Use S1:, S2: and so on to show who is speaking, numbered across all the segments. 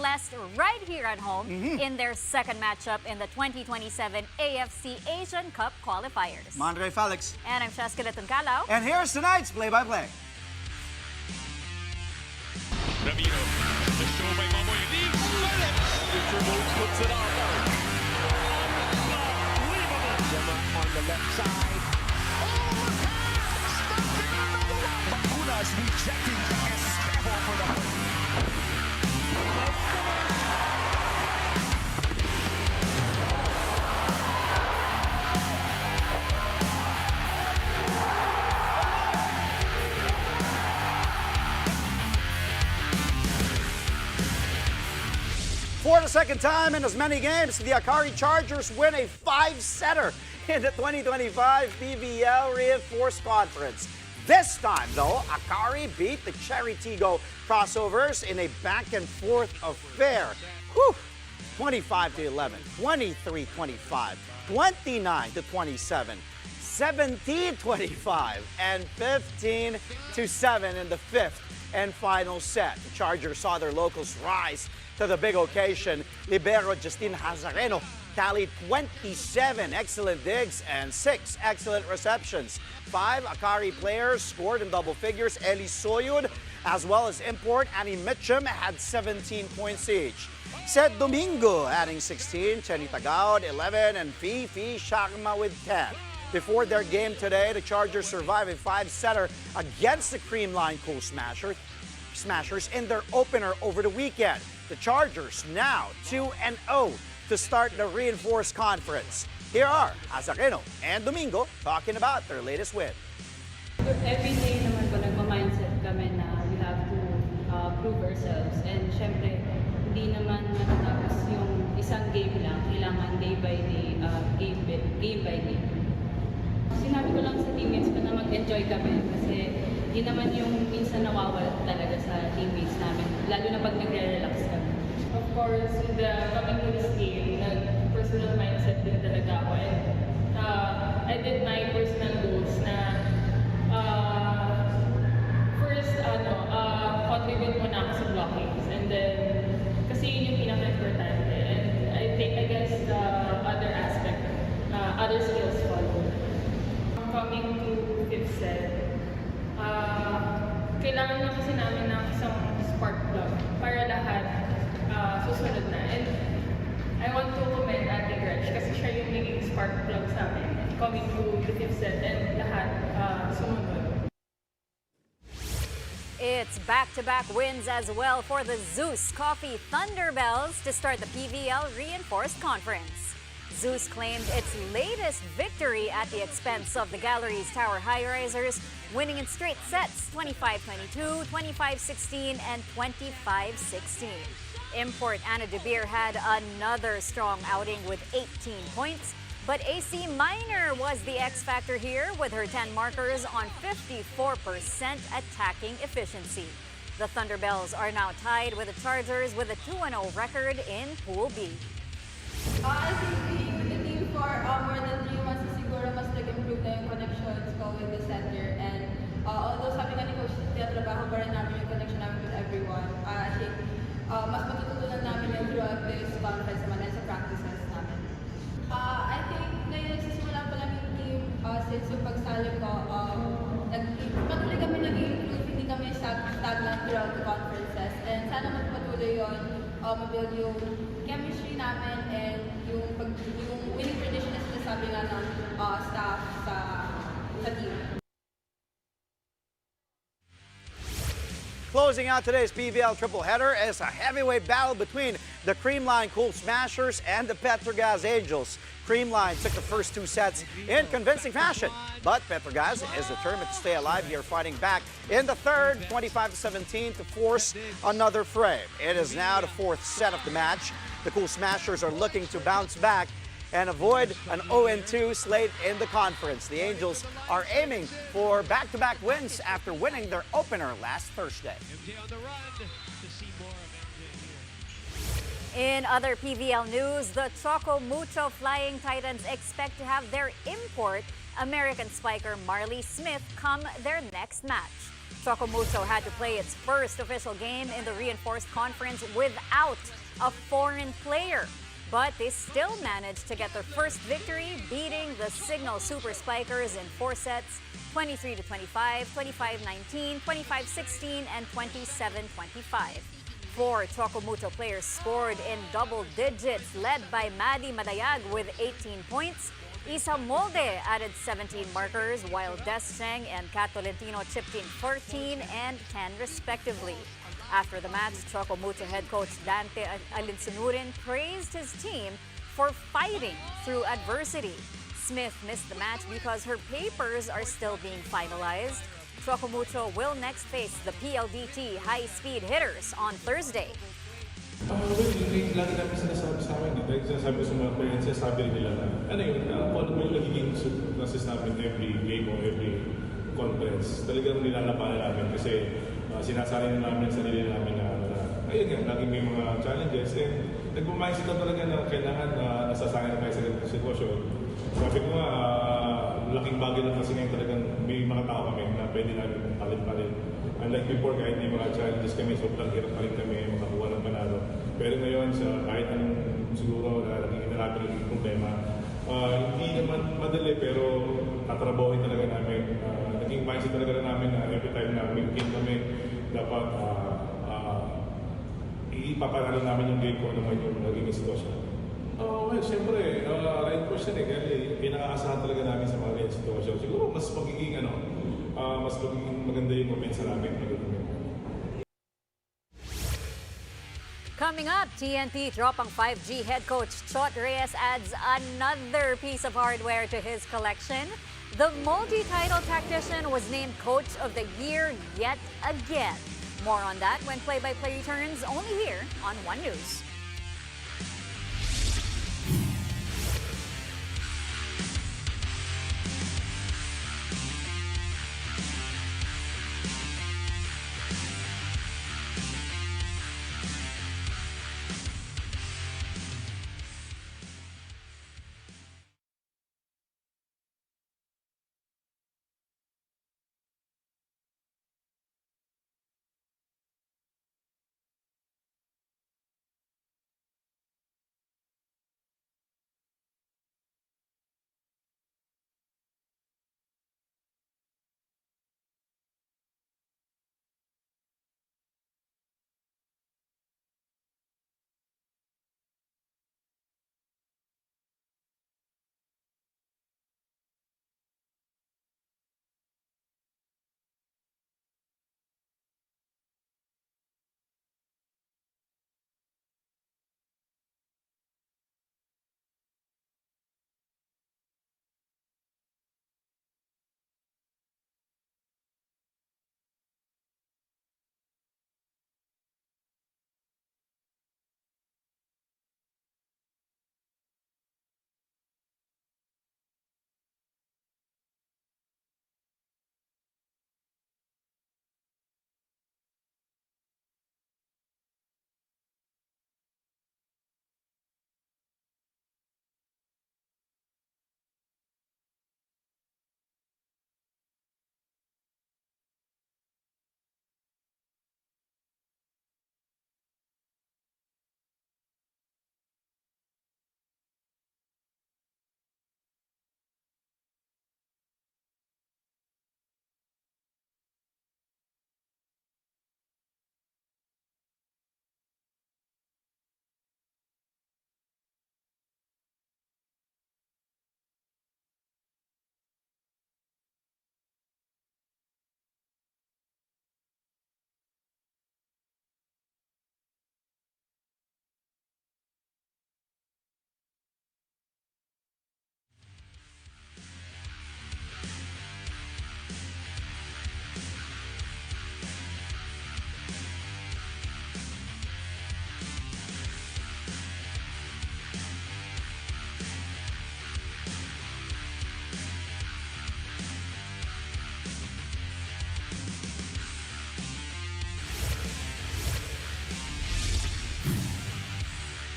S1: scoreless right here at home in their second matchup in the 2027 AFC Asian Cup qualifiers.
S2: Mondre Felix.
S1: And I'm Cheska Calao.
S2: And here's tonight's play-by-play.
S3: Ramiro, the show by Mamoy leaves, puts it on. Unbelievable. On the left side. Bakuna's rejecting Espejo for the win.
S2: For the second time in as many games, the Akari Chargers win a 5-setter in the 2025 PVL Reinforced Conference. This time, though, Akari beat the Cherry Tigo Crossovers in a back-and-forth affair. 25-11, 23-25, 29-27, 17-25, and 15-7 in the fifth and final set. The Chargers saw their locals rise to the big occasion. Libero Justin Hazareno tallied 27 excellent digs and 6 excellent receptions. 5 Akari players scored in double figures. Eli Soyud, as well as import Annie Mitchum, had 17 points each. Seth Domingo adding 16, Chenny Tagaod 11, and Fifi Sharma with 10. Before their game today, the Chargers survived a 5-setter against the Creamline Cool Smashers in their opener over the weekend. The Chargers now 2-0 to start the Reinforced Conference. Here are Azareno and Domingo talking about their latest win.
S4: Every day naman po nagma-mindset kami na we have to prove ourselves. And syempre, hindi naman matatapos yung isang game lang. Kailangan day by day, game by game. Sinabi ko lang sa teammates ko na mag-enjoy kami kasi hindi naman yung minsan nawawala talaga sa teammates namin, lalo na pag nagre-relax kami.
S5: Of course, in the coming to this game, nag-personal mindset din talaga ako. And I did my personal goals na first, contribute muna ako sa blockings. And then, kasi yun yung pinaka-importante. And I guess the other aspect, other skills follow. Coming to fifth set, kailangan na kasi namin ng isang spark plug para lahat susunod na. And I want to commend Ate Gretch kasi siya yung naging spark plug sa amin coming to the fifth set and lahat sumunod.
S1: It's back-to-back wins as well for the Zus Coffee Thunder to start the PVL Reinforced Conference. Zus claimed its latest victory at the expense of the Gallery's Tower High-Risers, winning in straight sets 25-22, 25-16, and 25-16. Import Anna De Beer had another strong outing with 18 points, but AC Minor was the X-factor here with her 10 markers on 54% attacking efficiency. The Thunderbells are now tied with the Chargers with a 2-0 record in Pool B.
S6: I think being with the team for more than 3 months siguro mas nag-improve na yung connections ko with the center. And although sabi nga ni Coach, tinatrabaho pa rin namin yung connection namin with everyone. I think mas matututunan namin yung throughout this conference naman and sa practices namin. I think ngayon nagsisimula pa lang yung team since yung pagsali ko. Patuloy kami nag-improve, hindi kami stagnant throughout the conferences. And sana magpatuloy yun, mabuild yung chemistry namin and yung winning tradition na sinasabi nga ng staff sa team.
S2: Closing out today's PVL triple header is a heavyweight battle between the Creamline Cool Smashers and the Petrogas Angels. Creamline took the first 2 sets in convincing fashion, but Petrogas is determined to stay alive here, fighting back in the third, 25-17, to force another frame. It is now the 4th set of the match. The Cool Smashers are looking to bounce back and avoid an 0-2 slate in the conference. The Angels are aiming for back-to-back wins after winning their opener last Thursday.
S1: In other PVL news, the Choco Mucho Flying Titans expect to have their import American spiker Marley Smith come their next match. Choco Mucho had to play its first official game in the reinforced conference without a foreign player. But they still managed to get their first victory, beating the Signal Super Spikers in 4 sets, 23-25, 25-19, 25-16, and 27-25. 4 Choco Mucho players scored in double digits, led by Maddie Madayag with 18 points. Isa Molde added 17 markers, while Des Cheng and Kat Tolentino chipped in 13 and 10 respectively. After the match, Choco Mucho head coach Dante Alinsunurin praised his team for fighting through adversity. Smith missed the match because her papers are still being finalized. Choco Mucho will next face the PLDT high-speed hitters on Thursday.
S7: Yung lagi namin sinasabi sa amin, dahil sinasabi ko sa mga parents, sinasabi rin nila na, ano yun, kung ano may nagiging success namin every game o every conference, talagang nilalabanan namin kasi sinasabi na namin sa sarili namin na ayun nga, laging may mga challenges and nagmamahis ito talaga na kailangan nasasanay na tayo sa ganitong sitwasyon. Sabi ko nga, laking bagay lang kasi ngayon talagang may mga tao kami na pwede namin palit-palit. Unlike before, kahit may mga challenges kami, sobrang hirap pa rin kami makakuha ng panalo. Pero ngayon, sa kahit anong siguro na nakikita natin yung problema, hindi naman madali pero tatrabahin talaga namin. Naging mindset talaga namin na every time na may game kami, dapat ipapanalo namin yung game ko naman yung naging sitwasyon. Well, siyempre, right question kasi pinaka-asahan talaga namin sa mga ganyan sitwasyon. Siguro mas magiging maganda yung offense namin.
S1: Coming up, TNT Tropang 5G head coach Chot Reyes adds another piece of hardware to his collection. The multi-title tactician was named Coach of the Year yet again. More on that when play-by-play returns only here on One News.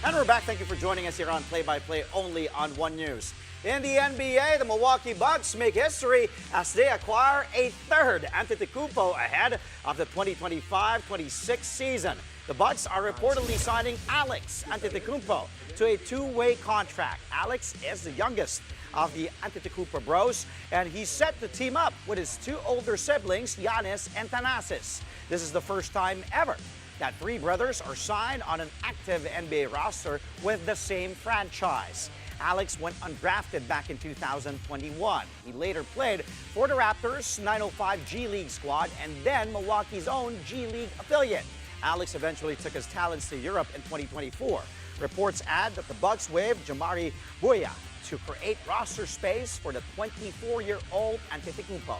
S2: And we're back. Thank you for joining us here on Play-by-Play only on One News. In the NBA, the Milwaukee Bucks make history as they acquire a third Antetokounmpo ahead of the 2025-26 season. The Bucks are reportedly signing Alex Antetokounmpo to a two-way contract. Alex is the youngest of the Antetokounmpo bros, and he's set to team up with his two older siblings, Giannis and Thanasis. This is the first time ever that three brothers are signed on an active NBA roster with the same franchise. Alex went undrafted back in 2021. He later played for the Raptors' 905 G League squad and then Milwaukee's own G League affiliate. Alex eventually took his talents to Europe in 2024. Reports add that the Bucks waived Jamari Buya to create roster space for the 24-year-old Antetokounmpo.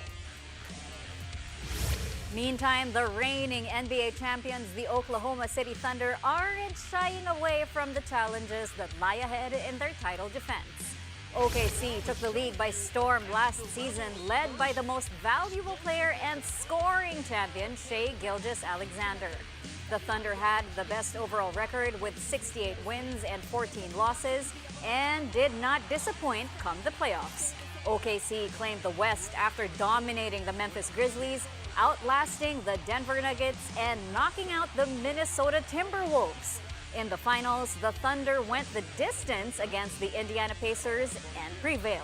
S1: Meantime, the reigning NBA champions, the Oklahoma City Thunder, aren't shying away from the challenges that lie ahead in their title defense. OKC took the league by storm last season, led by the most valuable player and scoring champion, Shai Gilgeous-Alexander. The Thunder had the best overall record with 68 wins and 14 losses and did not disappoint come the playoffs. OKC claimed the West after dominating the Memphis Grizzlies, outlasting the Denver Nuggets, and knocking out the Minnesota Timberwolves. In the finals, the Thunder went the distance against the Indiana Pacers and prevailed.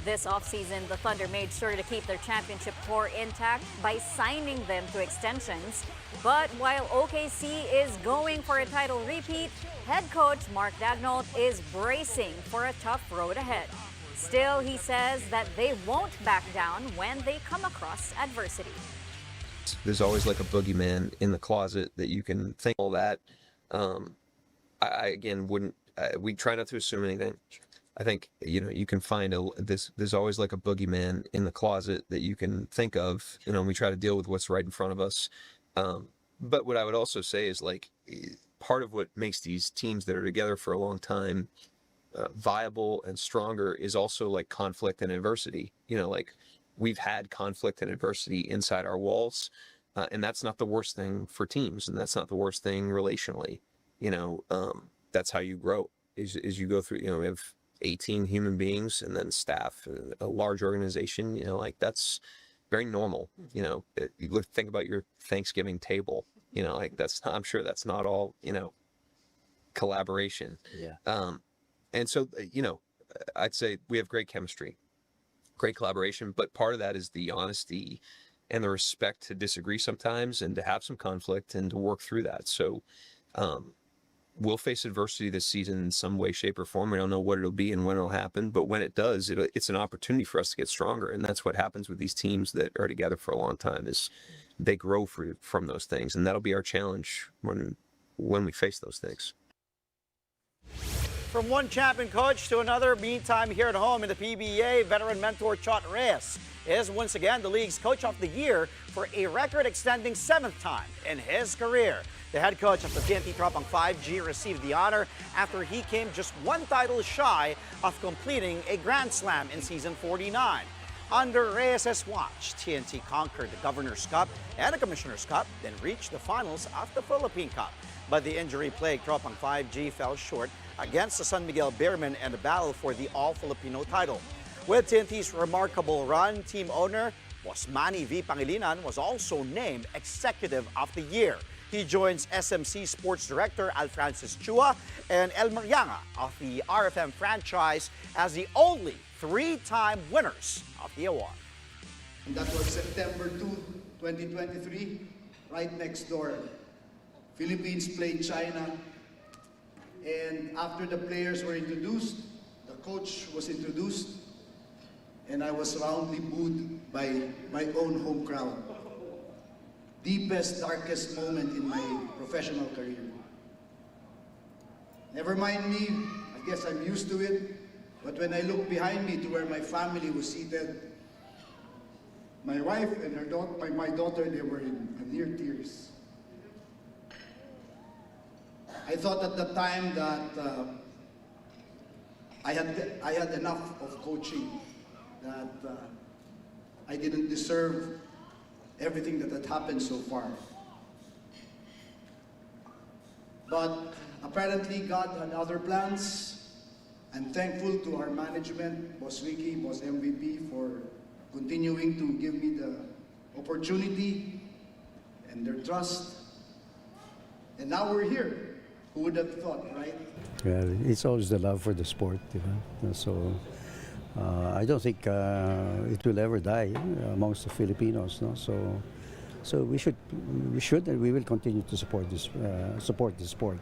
S1: This offseason, the Thunder made sure to keep their championship core intact by signing them to extensions. But while OKC is going for a title repeat, head coach Mark Daigneault is bracing for a tough road ahead. Still, he says that they won't back down when they come across adversity.
S8: There's always like a boogeyman in the closet that you can think all that. I again wouldn't. We try not to assume anything. I think you can find there's always like a boogeyman in the closet that you can think of. We try to deal with what's right in front of us. But what I would also say is like part of what makes these teams that are together for a long time viable and stronger is also like conflict and adversity. Like we've had conflict and adversity inside our walls, and that's not the worst thing for teams, and that's not the worst thing relationally. That's how you grow. Is you go through. We have 18 human beings and then staff, a large organization. Like that's very normal. You think about your Thanksgiving table. Like I'm sure that's not all. Collaboration. Yeah. And so, I'd say we have great chemistry, great collaboration, but part of that is the honesty and the respect to disagree sometimes and to have some conflict and to work through that. So we'll face adversity this season in some way, shape, or form. We don't know what it'll be and when it'll happen, but when it does, it's an opportunity for us to get stronger. And that's what happens with these teams that are together for a long time is they grow from those things. And that'll be our challenge when we face those things.
S2: From one champion coach to another, meantime here at home in the PBA, veteran mentor Chot Reyes is once again the league's Coach of the Year for a record-extending 7th time in his career. The head coach of the TNT Tropang 5G received the honor after he came just one title shy of completing a Grand Slam in season 49. Under Reyes' watch, TNT conquered the Governor's Cup and the Commissioner's Cup, then reached the finals of the Philippine Cup. But the injury-plagued Tropang 5G fell short against the San Miguel Beermen in the battle for the All-Filipino title. With TNT's remarkable run, team owner Manny V. Pangilinan was also named Executive of the Year. He joins SMC Sports Director Alfrancis Chua and Elmer Yanga of the RFM franchise as the only 3-time winners of the award.
S9: And that was September 2, 2023, right next door. Philippines played China, and after the players were introduced, the coach was introduced, and I was roundly booed by my own home crowd. Deepest, darkest moment in my professional career. Never mind me, I guess I'm used to it, but when I look behind me to where my family was seated, my wife and my daughter, they were in near tears. I thought at the time that I had enough of coaching, that I didn't deserve everything that had happened so far. But apparently God had other plans. I'm thankful to our management, Boss Ricky, Boss MVP, for continuing to give me the opportunity and their trust. And now we're here. Who would have thought, right?
S10: Well, it's always the love for the sport, So I don't think it will ever die amongst the Filipinos. No? So we should, and we will continue to support this sport.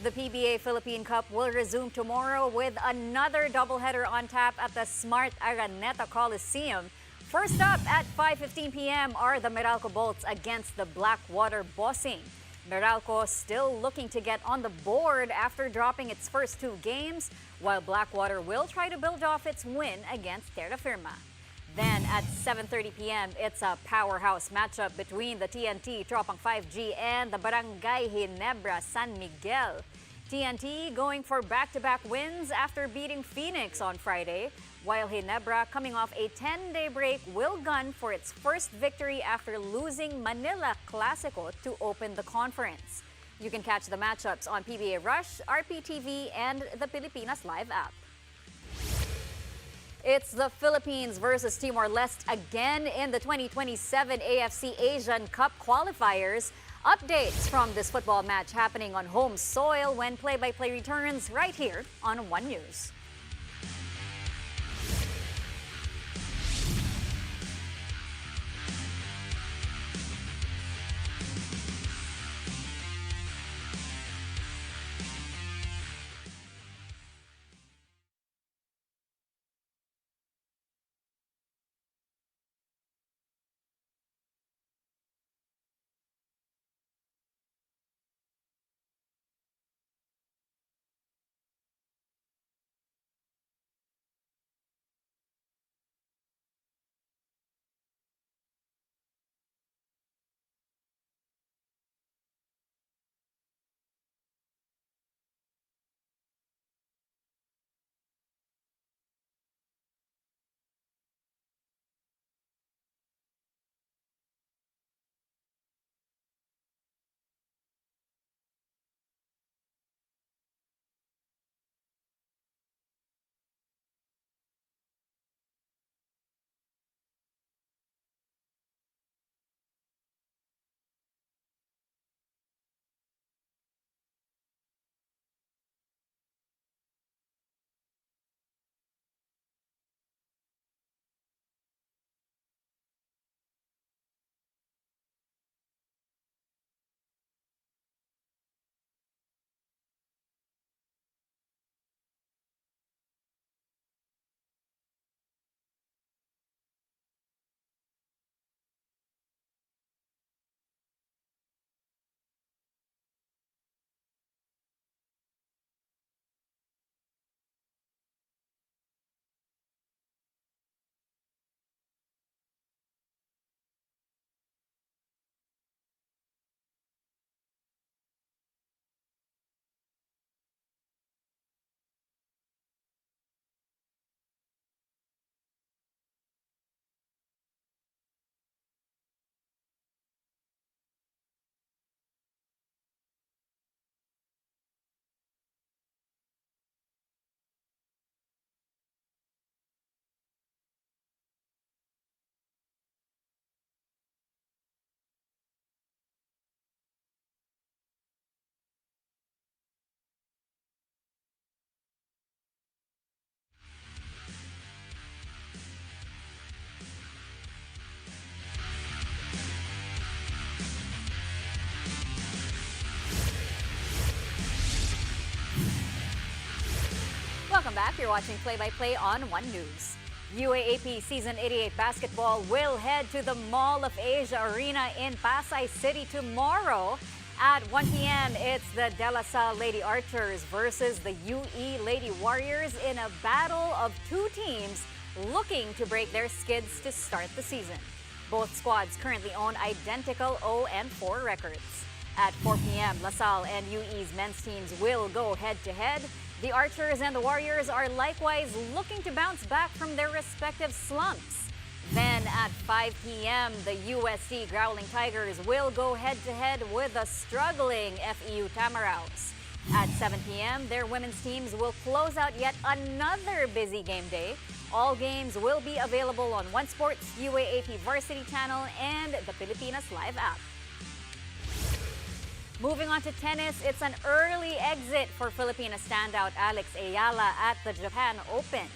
S1: The PBA Philippine Cup will resume tomorrow with another doubleheader on tap at the Smart Araneta Coliseum. First up at 5:15 p.m. are the Meralco Bolts against the Blackwater Bossing. Meralco still looking to get on the board after dropping its first two games, while Blackwater will try to build off its win against Terra Firma. Then at 7:30 p.m., it's a powerhouse matchup between the TNT Tropang 5G and the Barangay Ginebra San Miguel. TNT going for back-to-back wins after beating Phoenix on Friday, while Ginebra, coming off a 10-day break, will gun for its first victory after losing Manila Clasico to open the conference. You can catch the matchups on PBA Rush, RPTV, and the Pilipinas Live app. It's the Philippines versus Timor-Leste again in the 2027 AFC Asian Cup qualifiers. Updates from this football match happening on home soil when play-by-play returns right here on One News. Welcome back. You're watching Play-by-Play on One News. UAAP Season 88 basketball will head to the Mall of Asia Arena in Pasay City tomorrow. At 1 p.m., it's the De La Salle Lady Archers versus the UE Lady Warriors in a battle of two teams looking to break their skids to start the season. Both squads currently own identical 0-4 records. At 4 p.m., La Salle and UE's men's teams will go head-to-head. The Archers and the Warriors are likewise looking to bounce back from their respective slumps. Then at 5 p.m., the USC Growling Tigers will go head-to-head with the struggling FEU Tamaraws. At 7 p.m., their women's teams will close out yet another busy game day. All games will be available on One Sports, UAAP Varsity Channel, and the Pilipinas Live app. Moving on to tennis, it's an early exit for Filipina standout Alex Eala at the Japan Open.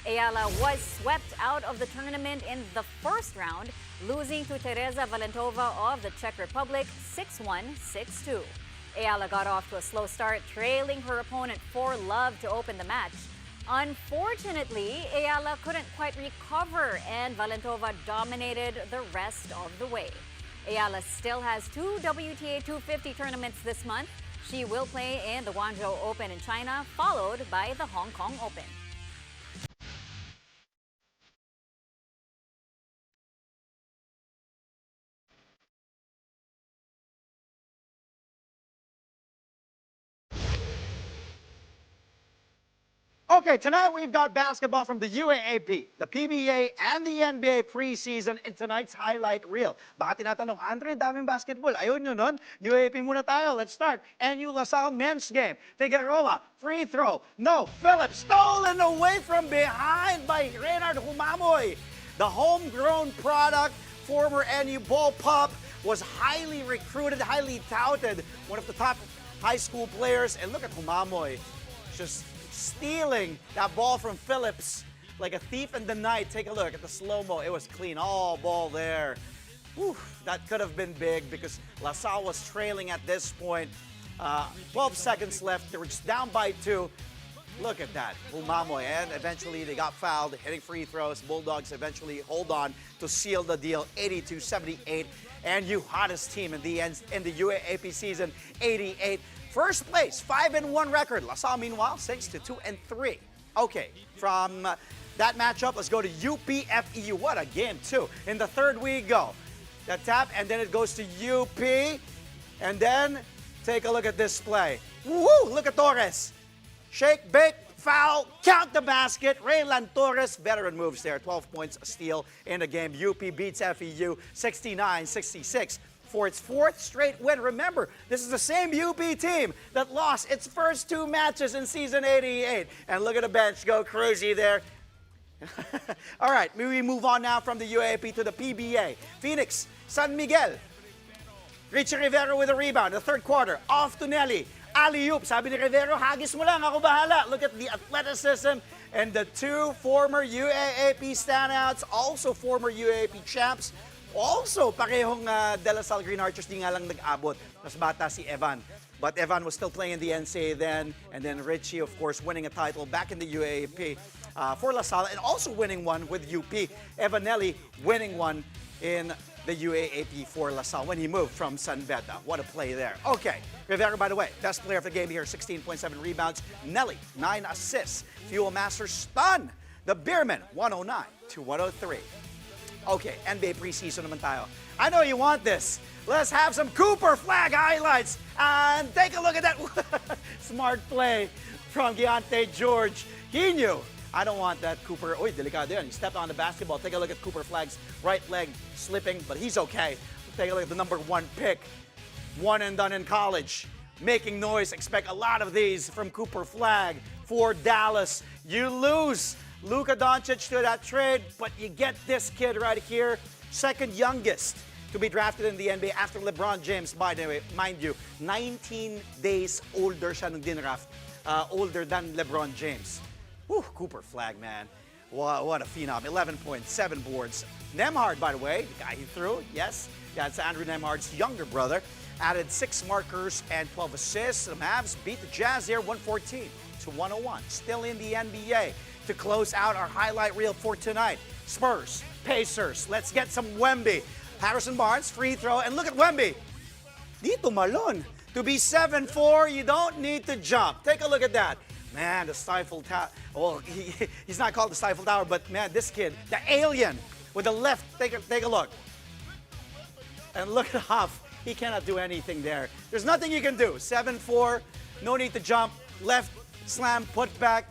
S1: Eala was swept out of the tournament in the first round, losing to Teresa Valentova of the Czech Republic 6-1, 6-2. Eala got off to a slow start, trailing her opponent 4-love to open the match. Unfortunately, Eala couldn't quite recover and Valentova dominated the rest of the way. Eala still has 2 WTA 250 tournaments this month. She will play in the Guangzhou Open in China, followed by the Hong Kong Open.
S2: Okay, tonight we've got basketball from the UAAP, the PBA, and the NBA preseason in tonight's highlight reel. Baka tinatanong, Andre, daming basketball. Ayun nyo nun, UAAP muna tayo. Let's start. NU LaSalle men's game. Figueroa, free throw. No, Phillips, stolen away from behind by Reynard Humamoy. The homegrown product, former NU ball pup, was highly recruited, highly touted. One of the top high school players. And look at Humamoy, just stealing that ball from Phillips like a thief in the night. Take a look at the slow-mo. It was clean. All ball there. Whew, that could have been big because LaSalle was trailing at this point. 12 seconds left. They were just down by 2. Look at that. Humamoy. And eventually they got fouled, hitting free throws. Bulldogs eventually hold on to seal the deal, 82-78. And you hottest team in the UAAP season, 88. First place, 5-1 record. LaSalle, meanwhile, 6-2-3. Okay, from that matchup, let's go to UP-FEU. What a game, too. In the third we go. The tap, and then it goes to UP. And then, take a look at this play. Woo! Look at Torres. Shake, bake, foul, count the basket. Raylan Torres, veteran moves there. 12 points, a steal in the game. UP beats FEU 69-66. For its 4th straight win. Remember, this is the same UP team that lost its first 2 matches in season 88. And look at the bench go crazy there. All right, we move on now from the UAAP to the PBA. Phoenix, San Miguel. Richie Rivero with a rebound. The third quarter, off to Nelly. Alley-oop. Sabi ni Rivero, hagis mo lang, ako bahala. Look at the athleticism and the 2 former UAAP standouts, also former UAAP champs. Also, parehong De La Salle Green Archers, di nga lang nag-abot. Mas bata si Evan. But Evan was still playing in the NCAA then. And then Richie, of course, winning a title back in the UAAP for La Salle. And also winning one with UP. Evanelli winning one in the UAAP for La Salle when he moved from San Beda. What a play there. Okay, Rivera, by the way, best player of the game here, 16.7 rebounds. Nelly, 9 assists. Fuel Master stun the Beermen, 109-103. Okay, NBA preseason naman tayo. I know you want this. Let's have some Cooper flag highlights. And take a look at that smart play from Giante George. He knew. I don't want that Cooper. Uy, delikado yan. He stepped on the basketball. Take a look at Cooper Flag's right leg slipping, but he's okay. Take a look at the number 1 pick. One and done in college. Making noise. Expect a lot of these from Cooper Flag for Dallas. You lose Luka Doncic to that trade, but you get this kid right here, second youngest to be drafted in the NBA after LeBron James, by the way, mind you, 19 days older siya nung dinraft, older than LeBron James. Whew, Cooper Flag, man. What a phenom. 11 points, 7 boards. Nemhard, by the way, the guy he threw, yes, that's Andrew Nemhard's younger brother, added 6 markers and 12 assists. The Mavs beat the Jazz here 114-101. Still in the NBA. To close out our highlight reel for tonight, Spurs, Pacers. Let's get some Wemby. Harrison Barnes, free throw, and look at Wemby. Dito malon. To be 7'4", you don't need to jump. Take a look at that. Man, the Stifle Tower. Well, he's not called the Stifle Tower, but man, this kid, the alien with the left. Take a look. And look at Huff. He cannot do anything there. There's nothing you can do. 7'4", no need to jump. Left slam, put back.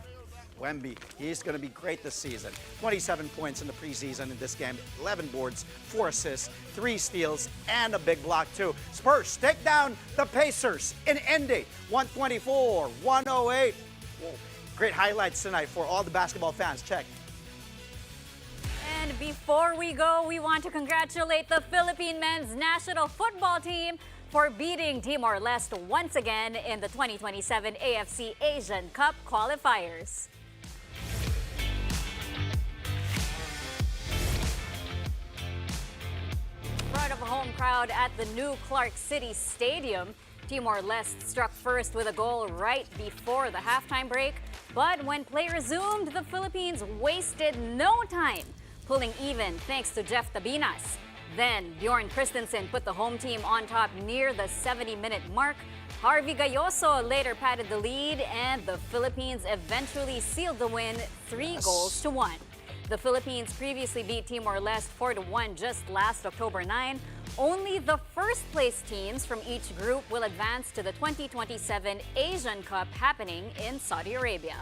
S2: Wemby, he's going to be great this season. 27 points in the preseason in this game, 11 boards, 4 assists, 3 steals, and a big block too. Spurs take down the Pacers in Indy, 124-108. Whoa. Great highlights tonight for all the basketball fans. Check.
S1: And before we go, we want to congratulate the Philippine men's national football team for beating Timor-Leste once again in the 2027 AFC Asian Cup qualifiers. In front of a home crowd at the new Clark City Stadium, Timor-Leste struck first with a goal right before the halftime break. But when play resumed, the Philippines wasted no time, pulling even thanks to Jeff Tabinas. Then, Bjorn Christensen put the home team on top near the 70-minute mark. Harvey Gayoso later padded the lead, and the Philippines eventually sealed the win 3-1. The Philippines previously beat Timor-Leste 4-1 just last October 9. Only the first-place teams from each group will advance to the 2027 Asian Cup happening in Saudi Arabia.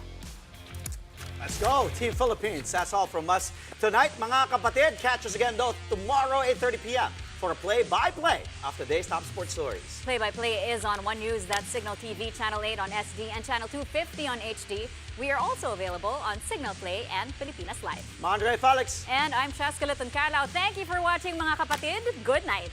S2: Let's go, Team Philippines. That's all from us tonight, mga kapatid. Catch us again, though, tomorrow, 8:30 p.m. for a play-by-play of today's top sports stories.
S1: Play-by-play is on One News, that's Signal TV, Channel 8 on SD, and Channel 250 on HD. We are also available on Signal Play and Pilipinas Live.
S2: I'm Andre Felix.
S1: And I'm Shaska Calao. Thank you for watching, mga kapatid. Good night.